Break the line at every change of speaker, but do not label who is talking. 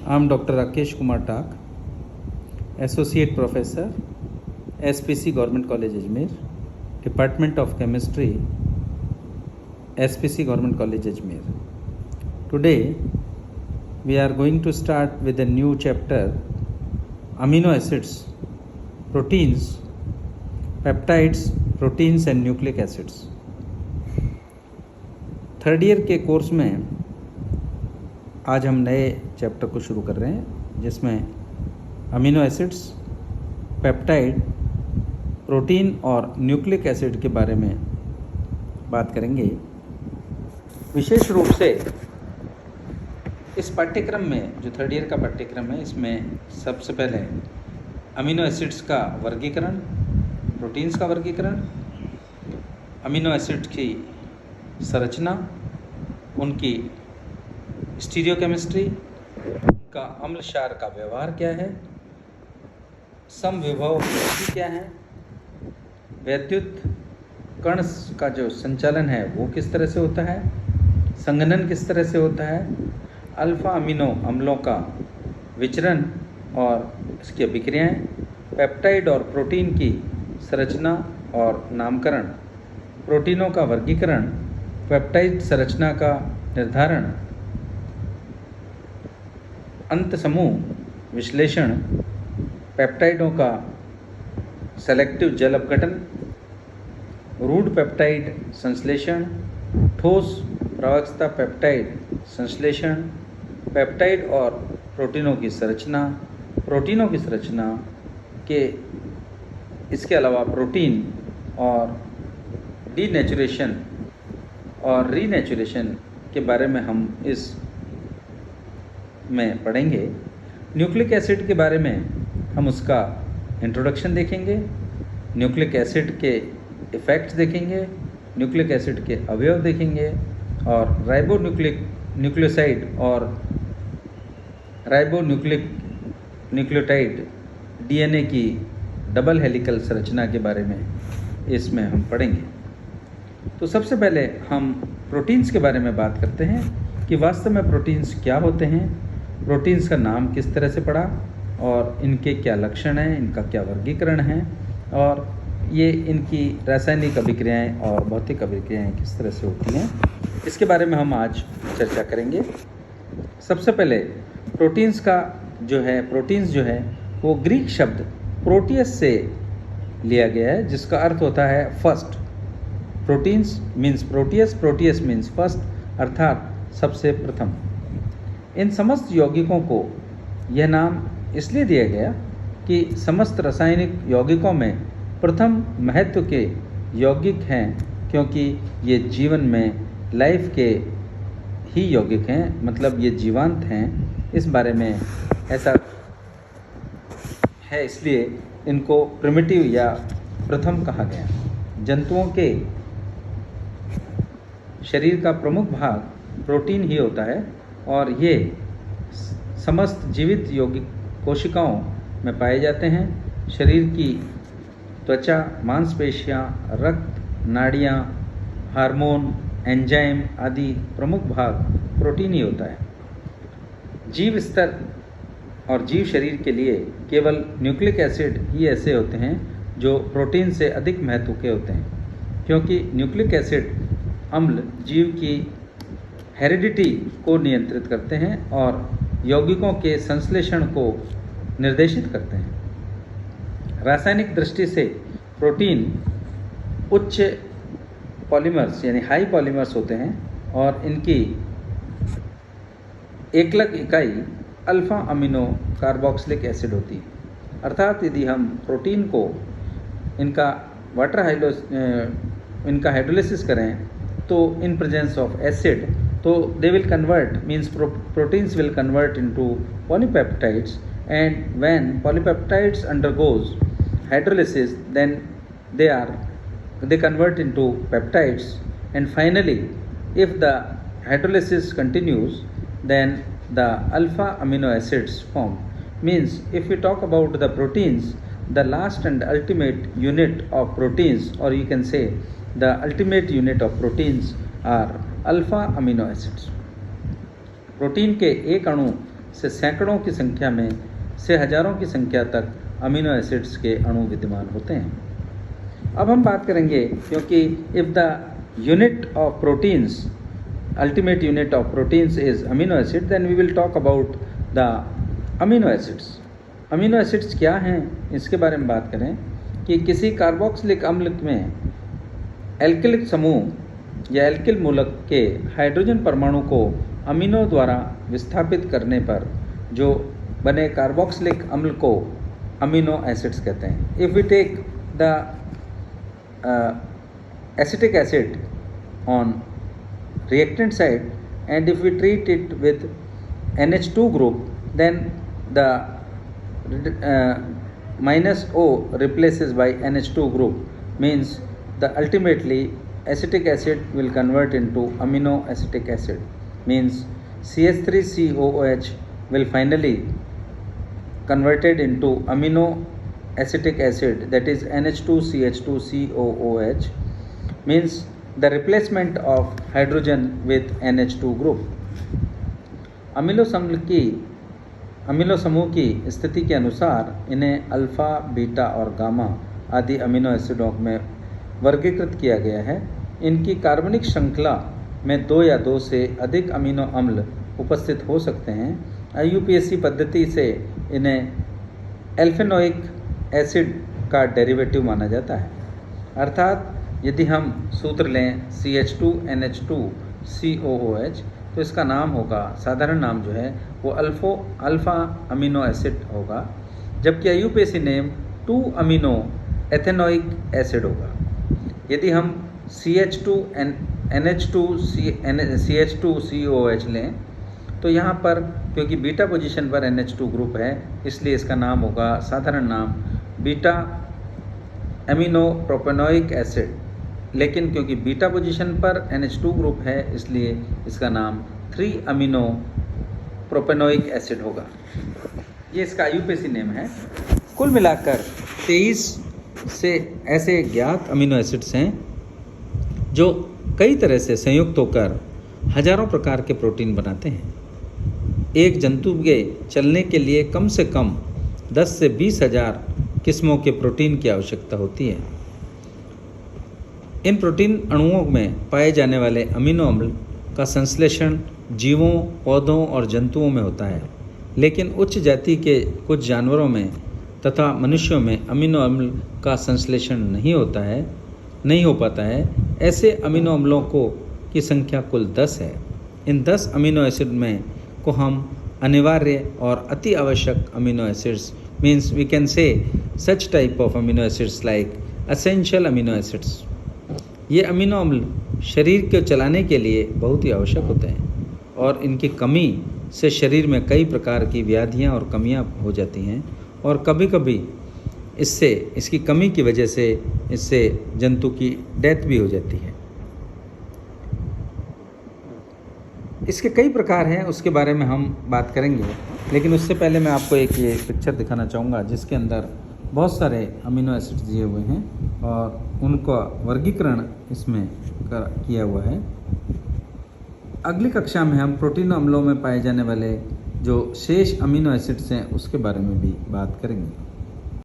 I'm Dr. Rakesh Kumar Tak, Associate Professor, SPC Government College Ajmer, Department of Chemistry, SPC Government College Ajmer. Today, we are going to start with a new chapter, amino acids, proteins, peptides, proteins and nucleic acids. Third year के course में आज हम नए chapter को शुरू कर रहे हैं जिसमें अमीनो एसिड्स, पेप्टाइड, प्रोटीन और न्यूक्लिक एसिड के बारे में बात करेंगे। विशेष रूप से इस पाठ्यक्रम में, जो थर्ड ईयर का पाठ्यक्रम है, इसमें सबसे पहले अमीनो एसिड्स का वर्गीकरण, प्रोटीन्स का वर्गीकरण, अमीनो एसिड की संरचना, उनकी स्टीरियोकेमिस्ट्री, उनका अम्ल क्षार का व्यवहार क्या है, समविभव क्या है, वैद्युत कण का जो संचालन है वो किस तरह से होता है, संघनन किस तरह से होता है, अल्फा अमीनो अम्लों का विचरण और इसकी अभिक्रियाएं, पेप्टाइड और प्रोटीन की संरचना और नामकरण, प्रोटीनों का वर्गीकरण, पेप्टाइड संरचना का निर्धारण, अंत समूह विश्लेषण, पेप्टाइडों का सेलेक्टिव जल अपघटन, रूढ़ पेप्टाइड संश्लेषण, ठोस प्रवक्ता पेप्टाइड संश्लेषण, पेप्टाइड और प्रोटीनों की संरचना, प्रोटीनों की संरचना के इसके अलावा प्रोटीन और डीनेचुरेशन और रीनेचुरेशन के बारे में हम इस में पढ़ेंगे। न्यूक्लिक एसिड के बारे में हम उसका इंट्रोडक्शन देखेंगे, न्यूक्लिक एसिड के इफ़ेक्ट्स देखेंगे, न्यूक्लिक एसिड के अवयव देखेंगे और न्यूक्लियोसाइड और न्यूक्लियोटाइड डीएनए की डबल हेलिकल संरचना के बारे में इसमें हम पढ़ेंगे। तो सबसे पहले हम प्रोटीन्स के बारे में बात करते हैं कि वास्तव में प्रोटीन्स क्या होते हैं, प्रोटीन्स का नाम किस तरह से पड़ा और इनके क्या लक्षण हैं, इनका क्या वर्गीकरण है और ये इनकी रासायनिक अभिक्रियाएं और भौतिक अभिक्रियाएं किस तरह से होती हैं, इसके बारे में हम आज चर्चा करेंगे। सबसे पहले प्रोटीन्स जो है वो ग्रीक शब्द प्रोटियस से लिया गया है, जिसका अर्थ होता है first. Proteins means Proteus means first, अर्थात सबसे प्रथम। इन समस्त यौगिकों को यह नाम इसलिए दिया गया कि समस्त रासायनिक यौगिकों में प्रथम महत्व के यौगिक हैं, क्योंकि ये जीवन में लाइफ के ही यौगिक हैं, मतलब ये जीवांत हैं। इस बारे में ऐसा है, इसलिए इनको प्रिमिटिव या प्रथम कहा गया। जंतुओं के शरीर का प्रमुख भाग प्रोटीन ही होता है और ये समस्त जीवित यौगिक कोशिकाओं में पाए जाते हैं। शरीर की त्वचा, मांसपेशियां, रक्त, नाड़ियां, हार्मोन, एंजाइम आदि प्रमुख भाग प्रोटीन ही होता है। जीव स्तर और जीव शरीर के लिए केवल न्यूक्लिक एसिड ही ऐसे होते हैं जो प्रोटीन से अधिक महत्व के होते हैं, क्योंकि न्यूक्लिक एसिड अम्ल जीव की हेरिडिटी को नियंत्रित करते हैं और यौगिकों के संश्लेषण को निर्देशित करते हैं। रासायनिक दृष्टि से प्रोटीन उच्च पॉलीमर्स यानी हाई पॉलीमर्स होते हैं और इनकी एकलक इकाई अल्फा अमीनो कार्बोक्सिलिक एसिड होती है। अर्थात यदि हम प्रोटीन को इनका हाइड्रोलिसिस करें तो इन प्रेजेंस ऑफ एसिड, तो they will convert, means proteins will convert into polypeptides, and when polypeptides undergoes hydrolysis then they convert into peptides, and finally if the hydrolysis continues then the alpha amino acids form. Means if we talk about the proteins, the last and ultimate unit of proteins, or you can say the ultimate unit of proteins are alpha amino acids. Protein के एक अणु से सैकड़ों की संख्या में से हजारों की संख्या तक अमीनो एसिड्स के अणु विद्यमान होते हैं। अब हम बात करेंगे, क्योंकि if the unit of proteins, ultimate unit of proteins is amino acid, then we will talk about the amino acids. Amino acids क्या हैं, इसके बारे में बात करें कि किसी कार्बोक्सिलिक अम्ल में एल्किलिक समूह या एल्किल मूलक के हाइड्रोजन परमाणु को अमीनो द्वारा विस्थापित करने पर जो बने कार्बोक्सिलिक अम्ल को अमीनो एसिड्स कहते हैं। If we take the acetic acid on reactant side, and if we treat it with NH2 group, then the minus O replaces by NH2 group, means the ultimately acetic acid will convert into amino acetic acid, means CH3COOH will finally converted into amino acetic acid, that is NH2CH2COOH, means the replacement of hydrogen with NH2 group. Amino समूह की स्थिति के अनुसार इन्हें alpha, beta और gamma आदि amino एसिडों में वर्गीकृत किया गया है। इनकी कार्बनिक श्रृंखला में 2 या 2 से अधिक अमीनो अम्ल उपस्थित हो सकते हैं। IUPAC पद्धति से इन्हें एल्फेनोइक एसिड का डेरिवेटिव माना जाता है। अर्थात यदि हम सूत्र लें CH2NH2COOH, तो इसका नाम होगा, साधारण नाम जो है वो अल्फ़ा अमीनो एसिड होगा, जबकि IUPAC name 2 amino ethanoic acid होगा। यदि हम CH2NH2CH2COOH लें तो यहाँ पर क्योंकि बीटा पोजीशन पर NH2 ग्रुप है, इसलिए इसका नाम होगा, साधारण नाम बीटा अमीनो प्रोपेनोइक एसिड, लेकिन क्योंकि बीटा पोजीशन पर NH2 ग्रुप है इसलिए इसका नाम 3 अमीनो प्रोपेनोइक एसिड होगा। ये इसका IUPAC नेम है। कुल मिलाकर 23 से ऐसे ज्ञात अमीनो एसिड्स हैं जो कई तरह से संयुक्त होकर हजारों प्रकार के प्रोटीन बनाते हैं। एक जंतु के चलने के लिए कम से कम 10 से 20 हजार किस्मों के प्रोटीन की आवश्यकता होती है। इन प्रोटीन अणुओं में पाए जाने वाले अमीनो अम्ल का संश्लेषण जीवों, पौधों और जंतुओं में होता है, लेकिन उच्च जाति के कुछ जानवरों में तथा मनुष्यों में अमीनो अम्ल का संश्लेषण नहीं हो पाता है। ऐसे अमीनो अम्लों की संख्या कुल 10 है। इन 10 अमीनो एसिड में को हम अनिवार्य और अति आवश्यक amino acids, means we can say such type of amino acids like essential amino acids. ये अमीनो अम्ल शरीर को चलाने के लिए बहुत ही आवश्यक होते हैं और इनकी कमी से शरीर में कई प्रकार की व्याधियां और कमियां हो जाती हैं, और कभी कभी इसकी कमी की वजह से इससे जंतु की डेथ भी हो जाती है। इसके कई प्रकार हैं, उसके बारे में हम बात करेंगे, लेकिन उससे पहले मैं आपको एक ये पिक्चर दिखाना चाहूँगा जिसके अंदर बहुत सारे अमीनो एसिड्स दिए हुए हैं और उनका वर्गीकरण इसमें किया हुआ है। अगली कक्षा में हम प्रोटीन अम्लों में पाए जाने वाले जो शेष अमीनो एसिड्स हैं उसके बारे में भी बात करेंगे।